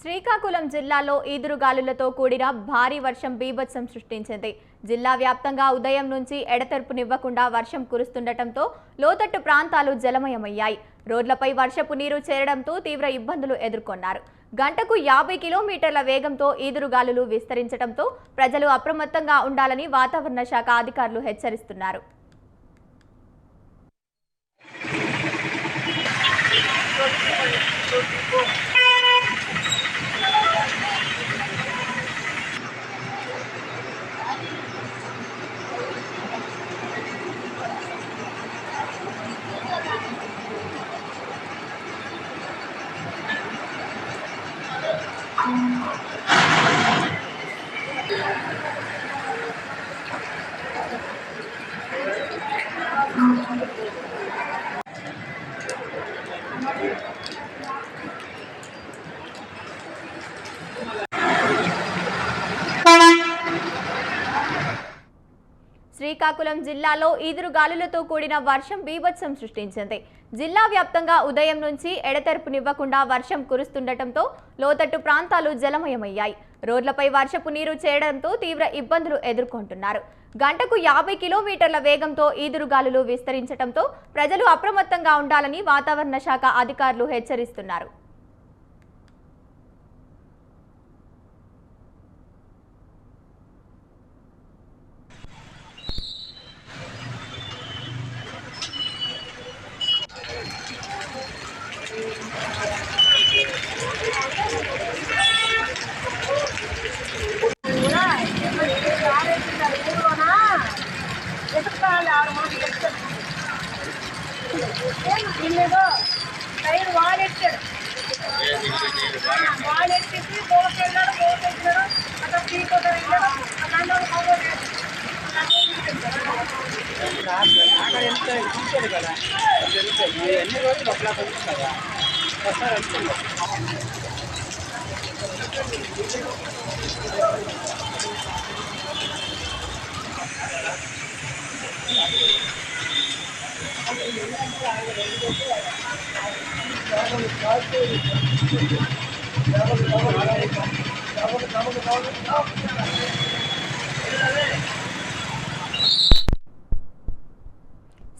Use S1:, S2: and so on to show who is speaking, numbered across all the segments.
S1: శ్రీకాకుళం జిల్లాలో ఈదురుగాలులతో కూడిన భారీ వర్షం బీభత్సం సృష్టించింది. జిల్లా వ్యాప్తంగా ఉదయం నుంచి ఎడతెర్పునివ్వకుండా వర్షం కురుస్తుండటంతో లోతట్టు ప్రాంతాలు జలమయమయ్యాయి. రోడ్లపై వర్షపు నీరు చేరడంతో తీవ్ర ఇబ్బందులు ఎదుర్కొన్నారు. గంటకు 50 కిలోమీటర్ల వేగంతో ఈదురుగాలులు విస్తరించడంతో ప్రజలు అప్రమత్తంగా ఉండాలని వాతావరణ శాఖ అధికారులు హెచ్చరిస్తున్నారు. శ్రీకాకుళం జిల్లాలో ఈదురుగాలులతో కూడిన వర్షం బీభత్సం సృష్టించింది. జిల్లా వ్యాప్తంగా ఉదయం నుంచి ఎడతెర్పునివ్వకుండా వర్షం కురుస్తుండటంతో లోతట్టు ప్రాంతాలు జలమయమయ్యాయి. రోడ్లపై వర్షపు నీరు చేరడంతో తీవ్ర ఇబ్బందులు ఎదుర్కొంటున్నారు. గంటకు 50 కిలోమీటర్ల వేగంతో ఈదురుగాలులు విస్తరించడంతో ప్రజలు అప్రమత్తంగా ఉండాలని వాతావరణ శాఖ అధికారులు హెచ్చరిస్తున్నారు.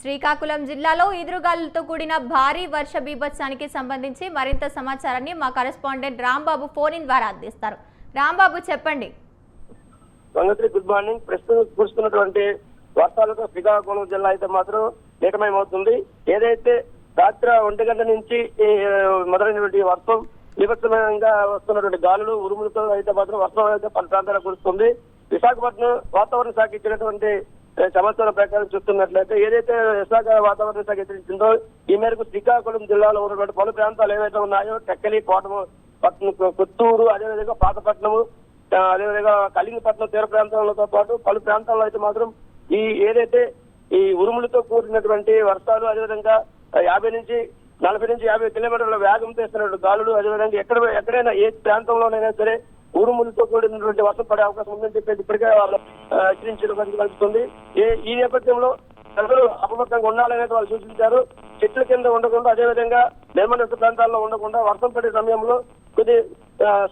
S1: శ్రీకాకుళం జిల్లాలో ఈదురుగాలులతో కూడిన భారీ వర్ష బీభత్సానికి సంబంధించి మరింత సమాచారాన్ని మా కరెస్పాండెంట్ రాంబాబు ఫోన్ ఇన్ ద్వారా అందిస్తారు. రాంబాబు, చెప్పండి.
S2: Good morning. ప్రస్తుతం కురుస్తున్నటువంటి వర్షాలతో శ్రీకాకుళం జిల్లా అయితే మాత్రం నీటమయమవుతుంది. ఏదైతే రాత్రి 1 గంట నుంచి మొదలైనటువంటి వర్షం బీభత్సమంగా వస్తున్నటువంటి గాలులు ఉరుములతో అయితే మాత్రం వర్షం అయితే పలు ప్రాంతాలకు కురుస్తుంది. విశాఖపట్నం వాతావరణ శాఖ ఇచ్చినటువంటి సమాచారం ప్రకారం చూస్తున్నట్లయితే ఏదైతే విశాఖ వాతావరణ శాఖ హెచ్చరించిందో ఈ మేరకు శ్రీకాకుళం జిల్లాలో ఉన్నటువంటి పలు ప్రాంతాలు ఏవైతే ఉన్నాయో టెక్కలి, పట్టణం, కొత్తూరు, అదేవిధంగా పాతపట్నము, అదేవిధంగా కళింగపట్నం తీర ప్రాంతాలతో పాటు పలు ప్రాంతాల్లో అయితే మాత్రం ఏదైతే ఈ ఉరుములతో కూడినటువంటి వర్షాలు, అదేవిధంగా 50 నుంచి 40 నుంచి 50 కిలోమీటర్ల వేగంతో ఇస్తున్నటువంటి గాలులు, అదేవిధంగా ఎక్కడైనా ఏ ప్రాంతంలోనైనా సరే ఉరుములతో కూడినటువంటి వర్షం పడే అవకాశం ఉందని చెప్పేసి ఇప్పటికే వాళ్ళు హెచ్చరించడం కలుగుతుంది. ఈ నేపథ్యంలో ప్రజలు అప్రమత్తంగా ఉండాలనేది వాళ్ళు సూచించారు. చెట్ల కింద ఉండకుండా, అదేవిధంగా నిర్మాణిత ప్రాంతాల్లో ఉండకుండా వర్షం పడే సమయంలో కొద్ది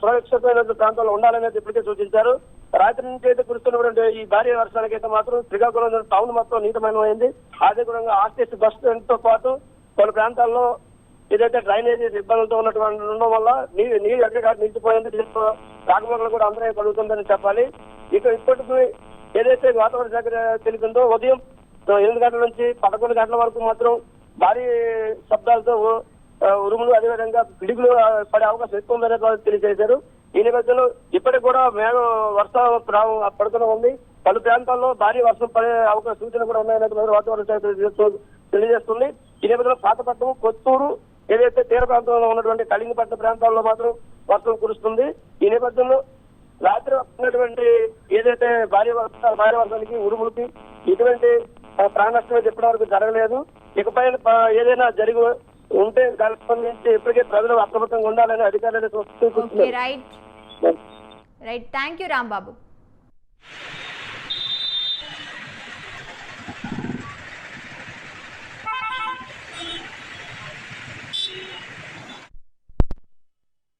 S2: సురక్షితమైన ప్రాంతాల్లో ఉండాలనేది ఇప్పటికే సూచించారు. రాత్రి నుంచి అయితే కురుస్తున్నటువంటి ఈ భారీ వర్షాలకైతే మాత్రం శ్రీకాకుళం టౌన్ మొత్తం నీటమయమైంది. అదేవిధంగా ఆర్టీసీ బస్ స్టాండ్ తో పాటు పలు ప్రాంతాల్లో ఏదైతే డ్రైనేజీ ఇబ్బందులతో ఉన్నటువంటి ఉండడం వల్ల నీరు ఎక్కడ నిలిచిపోయింది. దీంతో రాకపోకలు కూడా అందరూ కలుగుతుందని చెప్పాలి. ఇప్పటికి ఏదైతే వాతావరణ శాఖ తెలిపిందో ఉదయం 8 గంటల నుంచి 11 గంటల వరకు మాత్రం భారీ శబ్దాలతో ఉరుములు, అదేవిధంగా పిడుగులు పడే అవకాశం ఎక్కువ ఉందనే తెలియజేశారు. ఈ నేపథ్యంలో ఇప్పటికి కూడా వర్షం పడుతూనే ఉంది. పలు ప్రాంతాల్లో భారీ వర్షం పడే అవకాశ సూచన కూడా ఉన్నాయనేది వాతావరణ శాఖ తెలియజేస్తుంది. ఈ నేపథ్యంలో పాతపట్నం, కొత్తూరు, ఏదైతే తీర ప్రాంతంలో ఉన్నటువంటి కళింగపట్నం ప్రాంతాల్లో మాత్రం వర్షం కురుస్తుంది. ఈ నేపథ్యంలో రాత్రి వస్తున్నటువంటి ఏదైతే భారీ వర్షానికి ఉరుములకి ఎటువంటి ప్రాణ నష్టం ఇప్పటి వరకు జరగలేదు. ఇకపై ఏదైనా జరిగి ఉంటే దానికి సంబంధించి ఇప్పటికే ప్రజలు అప్రమత్తంగా ఉండాలని అధికారులు
S1: రైట్. Thank you Rambabu.